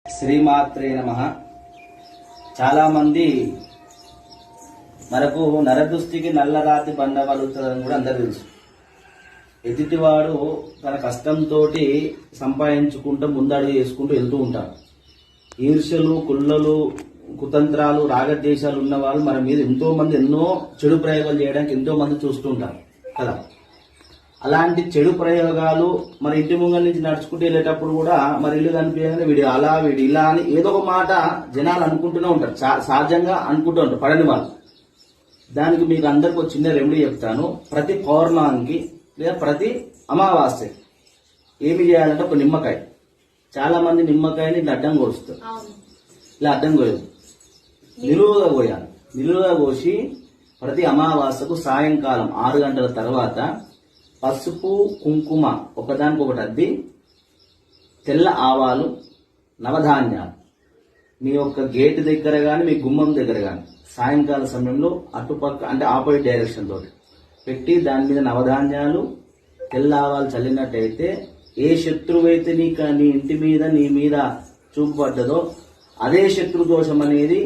శ్రీమాత్రే నమః. చాలా మంది మనకు నరదుస్థికి నల్లరాతి బండ వలుతుందని కూడా అందరూ తెలుసు. ఎదుటివాడు తన కష్టంతో సంపాదించుకుంటూ ముందడుగు చేసుకుంటూ వెళ్తూ ఉంటారు. ఈర్ష్యలు, కుళ్ళలు, కుతంత్రాలు, రాగద్వేషాలు ఉన్న వాళ్ళు మన మీద ఎంతో మంది ఎన్నో చెడు ప్రయోగాలు చేయడానికి ఎంతో మంది చూస్తూ ఉంటారు కదా. అలాంటి చెడు ప్రయోగాలు మన ఇంటి ముంగల నుంచి నడుచుకుంటూ వెళ్ళేటప్పుడు కూడా మరి ఇల్లు కనిపించగానే వీడు అలా వీడు ఇలా అని ఏదో ఒక మాట జనాలు అనుకుంటూనే ఉంటారు, సహజంగా అనుకుంటూ ఉంటారు పడని వాళ్ళు. దానికి మీకు అందరికి ఒక చిన్న రెమెడీ చెప్తాను. ప్రతి పౌర్ణానికి లేదా ప్రతి అమావాస్య ఏమి చేయాలంటే ఒక నిమ్మకాయ, చాలా మంది నిమ్మకాయని ఇట్లా అడ్డం కోస్తారు. ఇలా అడ్డం కోయదు, నిలువుగా కోయాలి. నిలువుగా కోసి ప్రతి అమావాస్యకు సాయంకాలం 6 గంటల తర్వాత పసుపు కుంకుమ ఒకదానికొకటి అద్ది, తెల్ల ఆవాలు, నవధాన్యాలు మీ యొక్క గేట్ దగ్గర కానీ మీ గుమ్మం దగ్గర కానీ సాయంకాల సమయంలో అటుపక్క అంటే ఆపోజిట్ డైరెక్షన్ తోటి పెట్టి దాని మీద నవధాన్యాలు, తెల్ల ఆవాలు చల్లినట్టయితే ఏ శత్రువు అయితే నీ ఇంటి మీద నీ మీద చూపబడ్డదో అదే శత్రు దోషం అనేది